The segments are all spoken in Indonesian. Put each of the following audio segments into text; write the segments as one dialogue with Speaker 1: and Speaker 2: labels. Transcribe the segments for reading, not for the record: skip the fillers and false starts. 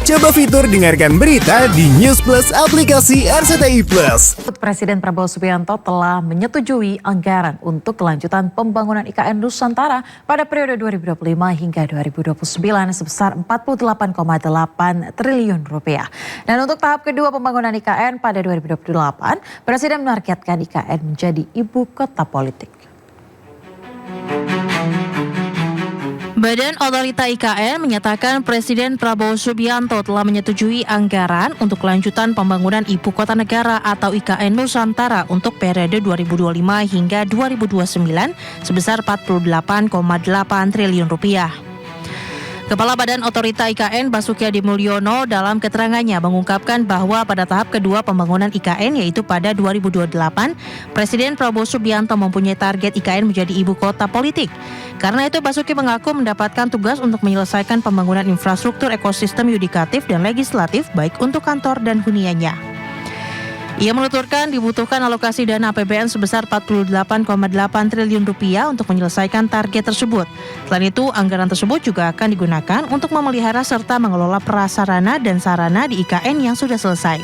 Speaker 1: Coba fitur dengarkan berita di News Plus aplikasi RCTI Plus.
Speaker 2: Presiden Prabowo Subianto telah menyetujui anggaran untuk kelanjutan pembangunan IKN Nusantara pada periode 2025 hingga 2029 sebesar 48,8 triliun rupiah. Dan untuk tahap kedua pembangunan IKN pada 2028, Presiden menargetkan IKN menjadi ibu kota politik.
Speaker 3: Badan Otorita IKN menyatakan Presiden Prabowo Subianto telah menyetujui anggaran untuk kelanjutan pembangunan Ibu Kota Negara atau IKN Nusantara untuk periode 2025 hingga 2029 sebesar 48,8 triliun rupiah. Kepala Badan Otorita IKN Basuki Hadi Mulyono dalam keterangannya mengungkapkan bahwa pada tahap kedua pembangunan IKN yaitu pada 2028, Presiden Prabowo Subianto mempunyai target IKN menjadi ibu kota politik. Karena itu Basuki mengaku mendapatkan tugas untuk menyelesaikan pembangunan infrastruktur ekosistem yudikatif dan legislatif baik untuk kantor dan huniannya. Ia menuturkan dibutuhkan alokasi dana APBN sebesar 48,8 triliun rupiah untuk menyelesaikan target tersebut. Selain itu, anggaran tersebut juga akan digunakan untuk memelihara serta mengelola prasarana dan sarana di IKN yang sudah selesai.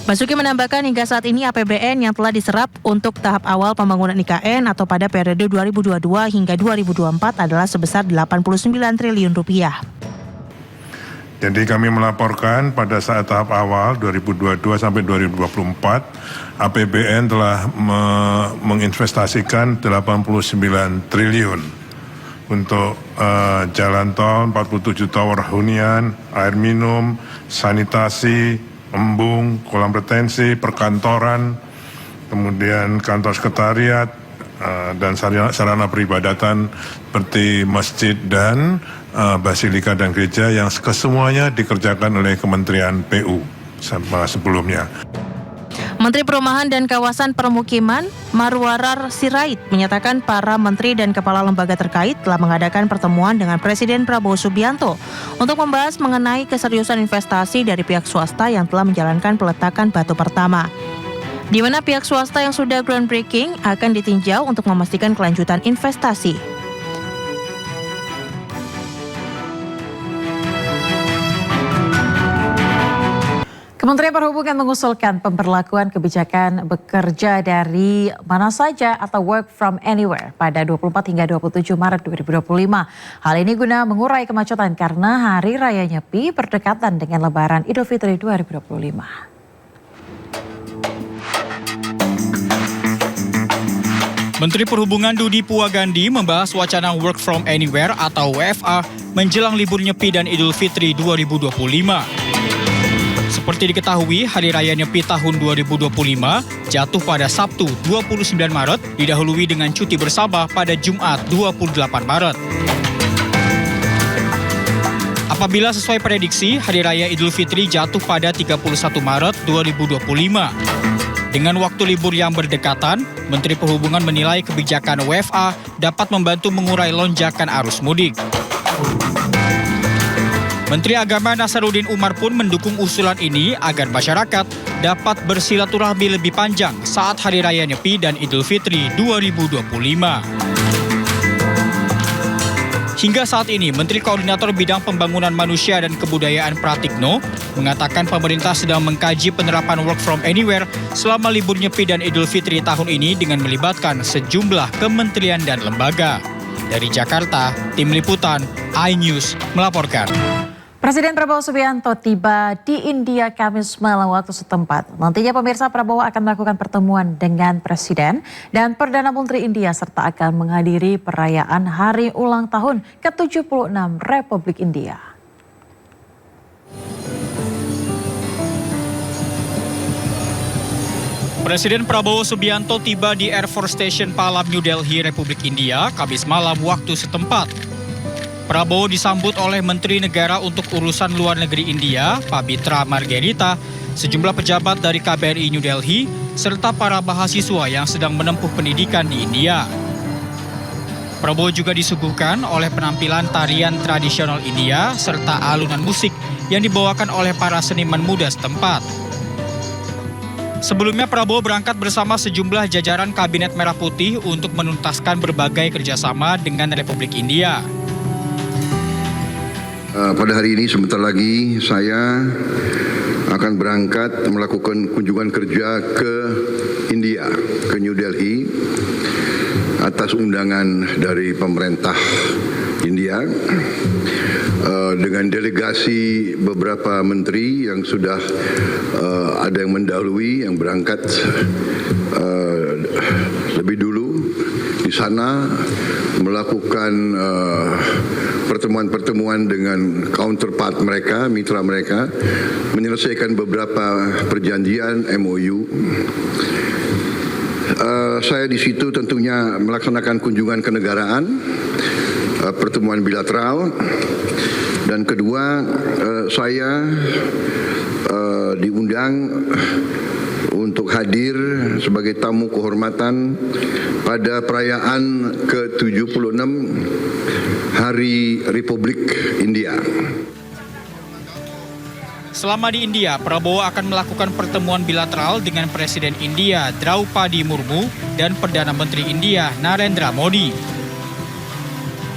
Speaker 3: Basuki menambahkan hingga saat ini APBN yang telah diserap untuk tahap awal pembangunan IKN atau pada periode 2022 hingga 2024 adalah sebesar 89 triliun rupiah.
Speaker 4: Jadi kami melaporkan pada saat tahap awal 2022 sampai 2024 APBN telah menginvestasikan 89 triliun untuk jalan tol, 47 tower hunian, air minum, sanitasi, embung, kolam retensi, perkantoran, kemudian kantor sekretariat, dan sarana peribadatan seperti masjid dan basilika dan gereja yang kesemuanya dikerjakan oleh Kementerian PU sama sebelumnya.
Speaker 3: Menteri Perumahan dan Kawasan Permukiman Marwarar Sirait menyatakan para menteri dan kepala lembaga terkait telah mengadakan pertemuan dengan Presiden Prabowo Subianto untuk membahas mengenai keseriusan investasi dari pihak swasta yang telah menjalankan peletakan batu pertama, di mana pihak swasta yang sudah groundbreaking akan ditinjau untuk memastikan kelanjutan investasi.
Speaker 2: Kementerian Perhubungan mengusulkan pemberlakuan kebijakan bekerja dari mana saja atau work from anywhere pada 24 hingga 27 Maret 2025. Hal ini guna mengurai kemacetan karena Hari Raya Nyepi berdekatan dengan Lebaran Idul Fitri 2025.
Speaker 5: Menteri Perhubungan Dudi Puwagandi membahas wacana Work from Anywhere atau WFA menjelang libur Nyepi dan Idul Fitri 2025. Seperti diketahui, Hari Raya Nyepi tahun 2025 jatuh pada Sabtu 29 Maret, didahului dengan cuti bersama pada Jumat 28 Maret. Apabila sesuai prediksi, Hari Raya Idul Fitri jatuh pada 31 Maret 2025. Dengan waktu libur yang berdekatan, Menteri Perhubungan menilai kebijakan WFA dapat membantu mengurai lonjakan arus mudik. Menteri Agama Nasaruddin Umar pun mendukung usulan ini agar masyarakat dapat bersilaturahmi lebih panjang saat Hari Raya Nyepi dan Idul Fitri 2025. Hingga saat ini, Menteri Koordinator Bidang Pembangunan Manusia dan Kebudayaan Pratikno mengatakan pemerintah sedang mengkaji penerapan work from anywhere selama libur Nyepi dan Idul Fitri tahun ini dengan melibatkan sejumlah kementerian dan lembaga. Dari Jakarta, Tim Liputan iNews melaporkan.
Speaker 2: Presiden Prabowo Subianto tiba di India Kamis malam waktu setempat. Nantinya pemirsa Prabowo akan melakukan pertemuan dengan Presiden dan Perdana Menteri India serta akan menghadiri perayaan Hari Ulang Tahun ke-76 Republik India.
Speaker 5: Presiden Prabowo Subianto tiba di Air Force Station Palam, New Delhi, Republik India, Kamis malam waktu setempat. Prabowo disambut oleh Menteri Negara untuk Urusan Luar Negeri India, Pabitra Margarita, sejumlah pejabat dari KBRI New Delhi, serta para mahasiswa yang sedang menempuh pendidikan di India. Prabowo juga disuguhkan oleh penampilan tarian tradisional India, serta alunan musik yang dibawakan oleh para seniman muda setempat. Sebelumnya Prabowo berangkat bersama sejumlah jajaran Kabinet Merah Putih untuk menuntaskan berbagai kerjasama dengan Republik India.
Speaker 6: Pada hari ini sebentar lagi saya akan berangkat melakukan kunjungan kerja ke India, ke New Delhi atas undangan dari pemerintah India dengan delegasi beberapa menteri yang sudah ada yang mendahului, yang berangkat lebih dulu di sana melakukan pertemuan-pertemuan dengan counterpart mereka, mitra mereka, menyelesaikan beberapa perjanjian MOU. Saya di situ tentunya melaksanakan kunjungan kenegaraan, pertemuan bilateral, dan kedua saya diundang untuk hadir sebagai tamu kehormatan pada perayaan ke-76 Hari Republik India.
Speaker 5: Selama di India, Prabowo akan melakukan pertemuan bilateral dengan Presiden India Draupadi Murmu dan Perdana Menteri India Narendra Modi.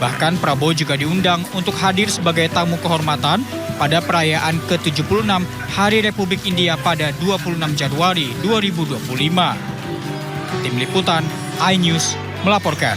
Speaker 5: Bahkan Prabowo juga diundang untuk hadir sebagai tamu kehormatan pada perayaan ke-76 Hari Republik India pada 26 Januari 2025. Tim Liputan iNews melaporkan.